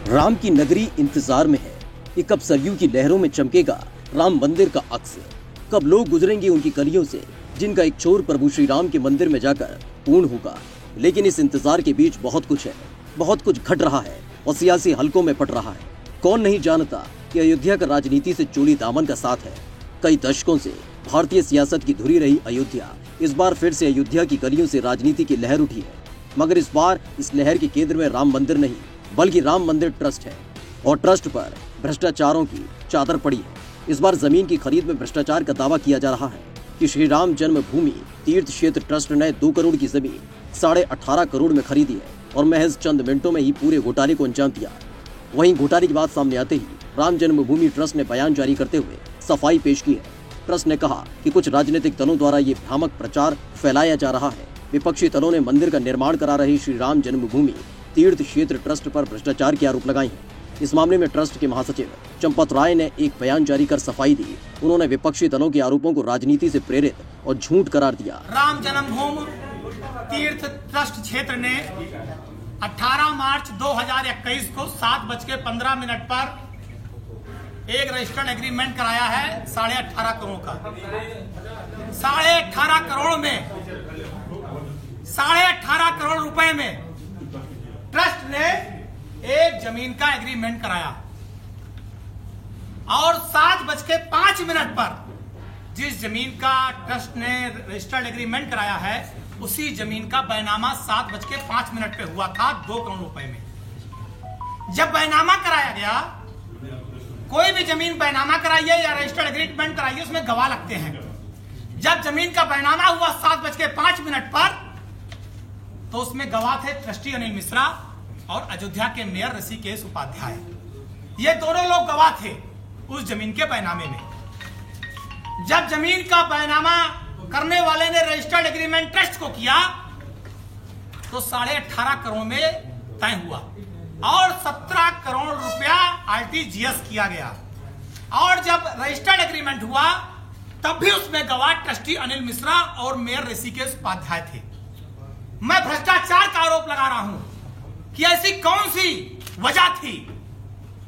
राम की नगरी इंतजार में है कि कब सरयू की लहरों में चमकेगा राम मंदिर का अक्स, कब लोग गुजरेंगे उनकी गलियों से जिनका एक छोर प्रभु श्री राम के मंदिर में जाकर पूर्ण होगा। लेकिन इस इंतजार के बीच बहुत कुछ है, बहुत कुछ घट रहा है और सियासी हलकों में पट रहा है। कौन नहीं जानता कि अयोध्या का राजनीति से चोली दामन का साथ है। कई दशकों से भारतीय सियासत की धुरी रही अयोध्या इस बार फिर से अयोध्या की गलियों से राजनीति की लहर उठी है, मगर इस बार इस लहर के केंद्र में राम मंदिर नहीं बल्कि राम मंदिर ट्रस्ट है और ट्रस्ट पर भ्रष्टाचारों की चादर पड़ी है। इस बार जमीन की खरीद में भ्रष्टाचार का दावा किया जा रहा है कि श्री राम जन्मभूमि तीर्थ क्षेत्र ट्रस्ट ने 2 करोड़ की जमीन 18.5 करोड़ में खरीदी है और महज चंद मिनटों में ही पूरे घोटाले को अंजाम दिया। वहीं घोटाले की बात सामने आते ही राम जन्मभूमि ट्रस्ट ने बयान जारी करते हुए सफाई पेश की है। ट्रस्ट ने कहा कि कुछ राजनीतिक दलों द्वारा ये भ्रामक प्रचार फैलाया जा रहा है। विपक्षी दलों ने मंदिर का निर्माण करा रही श्री राम जन्मभूमि तीर्थ क्षेत्र ट्रस्ट पर भ्रष्टाचार के आरोप लगाए हैं। इस मामले में ट्रस्ट के महासचिव चंपत राय ने एक बयान जारी कर सफाई दी। उन्होंने विपक्षी दलों के आरोपों को राजनीति से प्रेरित और झूठ करार दिया। राम जन्मभूमि तीर्थ ट्रस्ट क्षेत्र ने 18 मार्च 2021 को 7:15 पर एक रजिस्टर्ड एग्रीमेंट कराया है 18.5 करोड़ का। 18.5 करोड़ में 18.5 करोड़ रुपए में ट्रस्ट ने एक जमीन का एग्रीमेंट कराया और 7:05 पर जिस जमीन का ट्रस्ट ने रजिस्टर्ड एग्रीमेंट कराया है उसी जमीन का बैनामा 7:05 पे हुआ था 2 करोड़ रुपए में। जब बैनामा कराया गया, कोई भी जमीन बैनामा कराइए या रजिस्टर्ड एग्रीमेंट कराइए उसमें गवाह लगते हैं। जब जमीन का बैनामा हुआ 7:05 पर तो उसमें गवाह थे ट्रस्टी अनिल मिश्रा और अयोध्या के मेयर ऋषिकेश उपाध्याय। ये दोनों लोग गवाह थे उस जमीन के बैनामे में। जब जमीन का बैनामा करने वाले ने रजिस्टर्ड एग्रीमेंट ट्रस्ट को किया तो 18.5 करोड़ में तय हुआ और 17 करोड़ रुपया आरटीजीएस किया गया। और जब रजिस्टर्ड एग्रीमेंट हुआ तब भी उसमें गवाह ट्रस्टी अनिल मिश्रा और मेयर ऋषिकेश उपाध्याय थे। मैं भ्रष्टाचार का आरोप लगा रहा हूं कि ऐसी कौन सी वजह थी,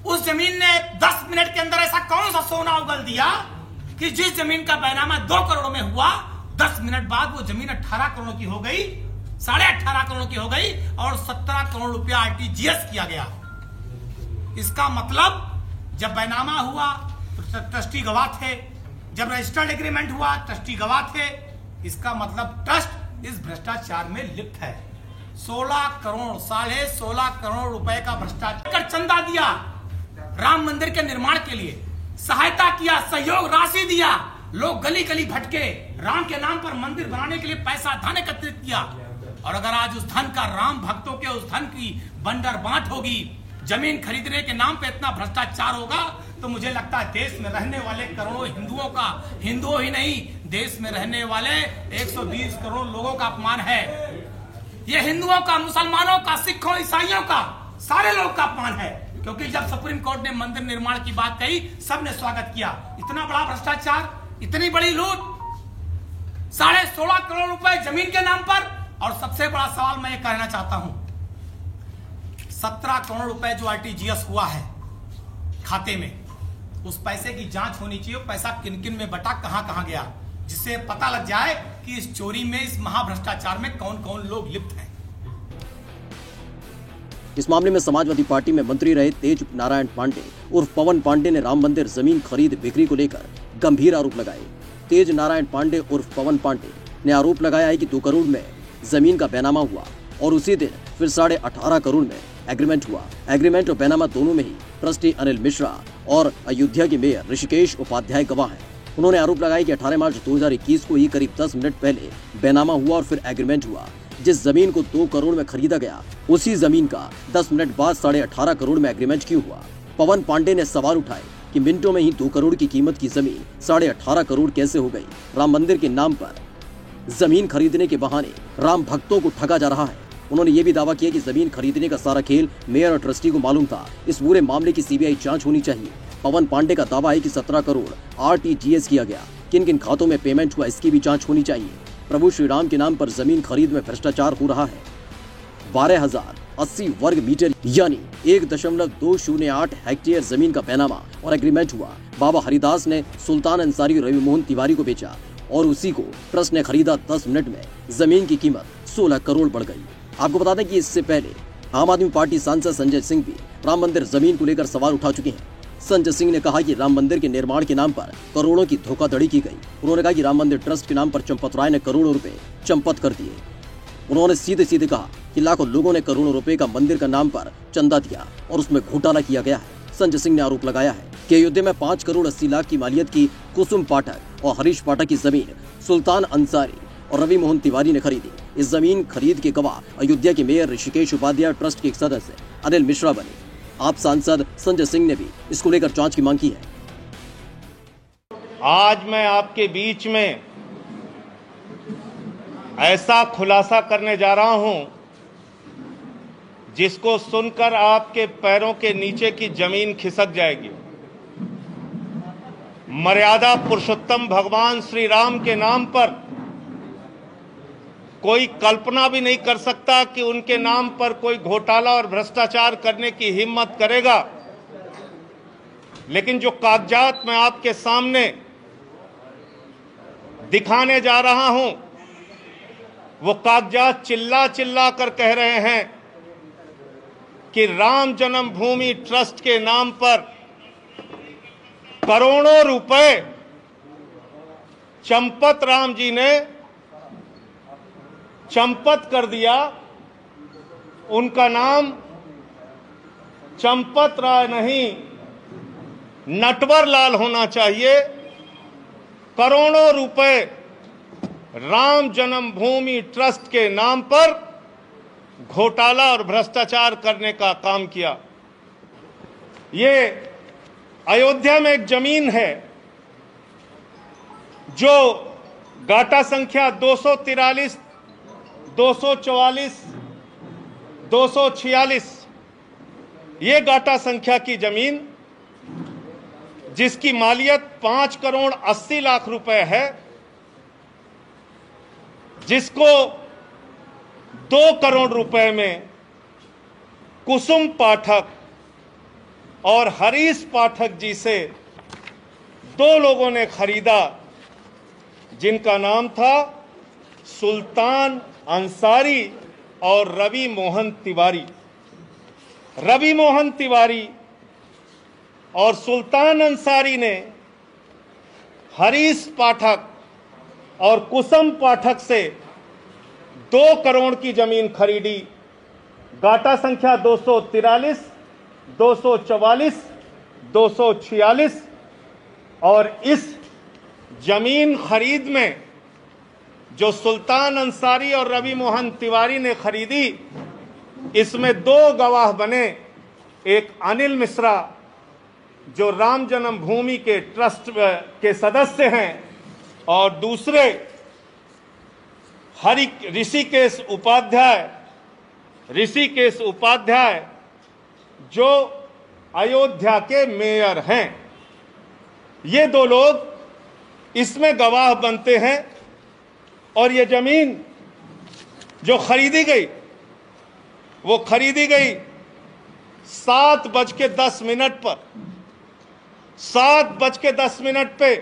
उस जमीन ने 10 मिनट के अंदर ऐसा कौन सा सोना उगल दिया कि जिस जमीन का बैनामा 2 करोड़ में हुआ 10 मिनट बाद वो जमीन 18 करोड़ की हो गई, 18.5 करोड़ की हो गई और 17 करोड़ रुपया आरटीजीएस किया गया। इसका मतलब जब बैनामा हुआ तो ट्रस्टी गवाह थे, जब रजिस्टर्ड एग्रीमेंट हुआ ट्रस्टी गवाह थे। इसका मतलब ट्रस्ट इस भ्रष्टाचार में लिप्त है। 16 करोड़ 16.5 करोड़ रुपए का भ्रष्टाचार कर चंदा दिया, राम मंदिर के निर्माण के लिए सहायता किया, सहयोग राशि दिया, लोग गली गली भटके, राम के नाम पर मंदिर बनाने के लिए पैसा धन एकत्रित किया। और अगर आज उस धन का राम भक्तों के उस धन की बंडर बांट होगी, जमीन खरीदने के नाम पे इतना भ्रष्टाचार होगा तो मुझे लगता है देश में रहने वाले करोड़ों हिंदुओं का, हिंदुओं ही नहीं देश में रहने वाले 120 करोड़ लोगों का अपमान है। ये हिंदुओं का, मुसलमानों का, सिखों, ईसाइयों का, सारे लोग का अपमान है। क्योंकि जब सुप्रीम कोर्ट ने मंदिर निर्माण की बात कही सबने स्वागत किया। इतना बड़ा भ्रष्टाचार, इतनी बड़ी लूट, 16.5 करोड़ रुपए जमीन के नाम पर। और सबसे बड़ा सवाल मैं ये कहना चाहता हूं, 17 करोड़ रुपए जो आरटीजीएस हुआ है खाते में, उस पैसे की जांच होनी चाहिए। पैसा किन किन में बटा, कहां कहां गया, जिससे पता लग जाए कि इस चोरी में, इस महाभ्रष्टाचार में कौन कौन लोग लिप्त हैं। इस मामले में समाजवादी पार्टी में मंत्री रहे तेज नारायण पांडे उर्फ पवन पांडे ने राम मंदिर जमीन खरीद बिक्री को लेकर गंभीर आरोप लगाए। तेज नारायण पांडे उर्फ पवन पांडे ने आरोप लगाया है कि 2 करोड़ में जमीन का बैनामा हुआ और उसी दिन फिर 18.5 करोड़ में एग्रीमेंट हुआ। एग्रीमेंट और बैनामा दोनों में ही ट्रस्टी अनिल मिश्रा और अयोध्या के मेयर ऋषिकेश उपाध्याय गवाह हैं। उन्होंने आरोप लगाया कि 18 मार्च 2021 को ही करीब 10 मिनट पहले बैनामा हुआ और फिर एग्रीमेंट हुआ। जिस जमीन को 2 करोड़ में खरीदा गया उसी जमीन का 10 मिनट बाद 18.5 करोड़ में एग्रीमेंट क्यों हुआ। पवन पांडे ने सवाल उठाए कि मिनटों में ही 2 करोड़ की कीमत की जमीन 18.5 करोड़ कैसे हो गई। राम मंदिर के नाम पर जमीन खरीदने के बहाने राम भक्तों को ठगा जा रहा है। उन्होंने ये भी दावा किया कि जमीन खरीदने का सारा खेल मेयर और ट्रस्टी को मालूम था। इस पूरे मामले की सीबीआई जांच होनी चाहिए। पवन पांडे का दावा है कि 17 करोड़ आरटीजीएस किया गया, किन किन खातों में पेमेंट हुआ इसकी भी जांच होनी चाहिए। प्रभु श्री राम के नाम पर जमीन खरीद में भ्रष्टाचार हो रहा है। 12,000 80 वर्ग मीटर यानी 1.208 हेक्टेयर जमीन का बैनामा और एग्रीमेंट हुआ। बाबा हरिदास ने सुल्तान अंसारी और रवि मोहन तिवारी को बेचा और उसी को ट्रस्ट ने खरीदा। 10 मिनट में जमीन की कीमत 16 करोड़ बढ़ गई। आपको बता दें कि इससे पहले आम आदमी पार्टी सांसद संजय सिंह भी राम मंदिर जमीन को लेकर सवाल उठा चुके हैं। संजय सिंह ने कहा कि राम मंदिर के निर्माण के नाम पर करोड़ों की धोखाधड़ी की गई। उन्होंने कहा कि राम मंदिर ट्रस्ट के नाम पर चंपत राय ने करोड़ों रुपए चंपत कर दिए। उन्होंने सीधे सीधे कहा कि लाखों लोगों ने करोड़ों रुपए का मंदिर का नाम पर चंदा दिया और उसमें घोटाला किया गया है। संजय सिंह ने आरोप लगाया है कि अयोध्या में 5 करोड़ 80 लाख की मालियत की कुसुम पाठक और हरीश पाठक की जमीन सुल्तान अंसारी और रवि मोहन तिवारी ने खरीदी। इस जमीन खरीद के गवाह अयोध्या के मेयर ऋषिकेश उपाध्याय, ट्रस्ट के एक सदस्य अनिल मिश्रा बने। आप सांसद संजय सिंह ने भी इसको लेकर जांच की मांग की है। आज मैं आपके बीच में ऐसा खुलासा करने जा रहा हूं जिसको सुनकर आपके पैरों के नीचे की जमीन खिसक जाएगी। मर्यादा पुरुषोत्तम भगवान श्री राम के नाम पर कोई कल्पना भी नहीं कर सकता कि उनके नाम पर कोई घोटाला और भ्रष्टाचार करने की हिम्मत करेगा। लेकिन जो कागजात मैं आपके सामने दिखाने जा रहा हूं, वो कागजात चिल्ला चिल्ला कर कह रहे हैं कि राम जन्मभूमि ट्रस्ट के नाम पर करोड़ों रुपए चंपत राम जी ने चंपत कर दिया। उनका नाम चंपत राय नहीं, नटवर लाल होना चाहिए। करोड़ों रुपए राम जन्मभूमि ट्रस्ट के नाम पर घोटाला और भ्रष्टाचार करने का काम किया। ये अयोध्या में एक जमीन है जो गाटा संख्या 243, 244, 246, ये गाटा संख्या की जमीन जिसकी मालियत 5 करोड़ 80 लाख रुपए है, जिसको 2 करोड़ रुपए में कुसुम पाठक और हरीश पाठक जी से 2 लोगों ने खरीदा, जिनका नाम था सुल्तान अंसारी और रवि मोहन तिवारी। रवि मोहन तिवारी और सुल्तान अंसारी ने हरीश पाठक और कुसुम पाठक से 2 करोड़ की जमीन खरीदी। गाटा संख्या 243, 244, 246 और इस जमीन खरीद में जो सुल्तान अंसारी और रवि मोहन तिवारी ने खरीदी, इसमें 2 गवाह बने। एक अनिल मिश्रा जो राम जन्मभूमि के ट्रस्ट के सदस्य हैं और दूसरे ऋषिकेश उपाध्याय जो अयोध्या के मेयर हैं। ये 2 लोग इसमें गवाह बनते हैं। और ये जमीन जो खरीदी गई, वो खरीदी गई 7:10 पर। 7:10 पे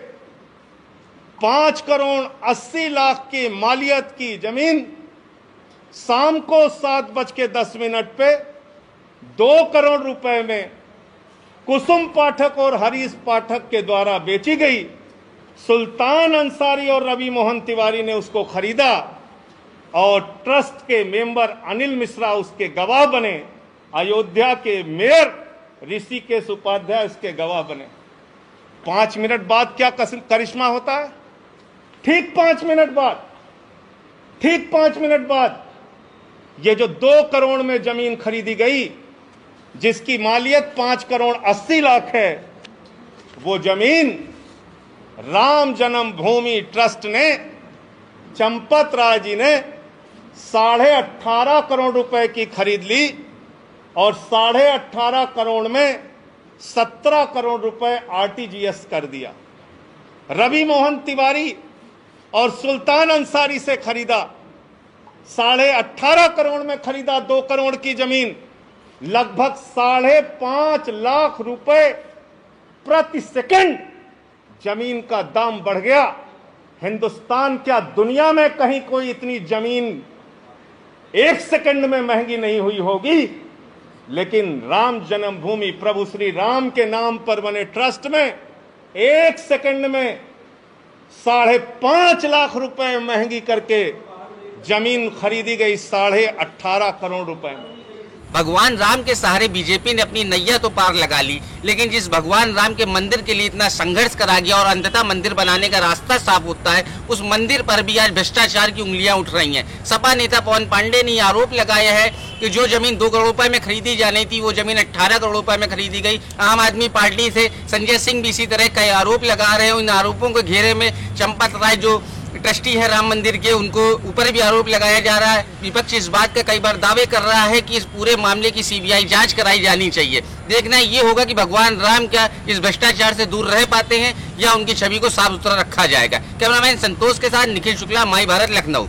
5 करोड़ 80 लाख की मालियत की जमीन शाम को 7:10 पे 2 करोड़ रुपए में कुसुम पाठक और हरीश पाठक के द्वारा बेची गई। सुल्तान अंसारी और रवि मोहन तिवारी ने उसको खरीदा और ट्रस्ट के मेंबर अनिल मिश्रा उसके गवाह बने। अयोध्या के मेयर ऋषिकेश उपाध्याय उसके गवाह बने। 5 मिनट बाद क्या करिश्मा होता है? ठीक 5 मिनट बाद ये जो 2 करोड़ में जमीन खरीदी गई, जिसकी मालियत 5 करोड़ 80 लाख है, वो जमीन राम जन्मभूमि ट्रस्ट ने, चंपत राय जी ने 18.5 करोड़ रुपए की खरीद ली और 18.5 करोड़ में 17 करोड़ रुपए आरटीजीएस कर दिया। रवि मोहन तिवारी और सुल्तान अंसारी से खरीदा 18.5 करोड़ में खरीदा 2 करोड़ की जमीन, लगभग 5.5 लाख रुपए प्रति सेकंड जमीन का दाम बढ़ गया। हिंदुस्तान क्या दुनिया में कहीं कोई इतनी जमीन 1 सेकंड में महंगी नहीं हुई होगी, लेकिन राम जन्मभूमि प्रभु श्री राम के नाम पर बने ट्रस्ट में 1 सेकंड में 5.5 लाख रुपए महंगी करके जमीन खरीदी गई 18.5 करोड़ रुपए में। भगवान राम के सहारे बीजेपी ने अपनी नैया तो पार लगा ली, लेकिन जिस भगवान राम के मंदिर के लिए इतना संघर्ष करा गया और अंततः मंदिर बनाने का रास्ता साफ होता है, उस मंदिर पर भी आज भ्रष्टाचार की उंगलियां उठ रही हैं। सपा नेता पवन पांडे ने आरोप लगाया है कि जो जमीन 2 करोड़ रुपए में खरीदी जानी थी वो जमीन 18 करोड़ रुपए में खरीदी गई। आम आदमी पार्टी से संजय सिंह भी इसी तरह कई आरोप लगा रहे हैं। इन आरोपों के घेरे में चंपत राय जो ट्रस्टी है राम मंदिर के, उनको ऊपर भी आरोप लगाया जा रहा है। विपक्ष इस बात का कई बार दावे कर रहा है कि इस पूरे मामले की सीबीआई जांच कराई जानी चाहिए। देखना ये होगा कि भगवान राम क्या इस भ्रष्टाचार से दूर रह पाते हैं या उनकी छवि को साफ सुथरा रखा जाएगा। कैमरामैन संतोष के साथ निखिल शुक्ला, माई भारत, लखनऊ।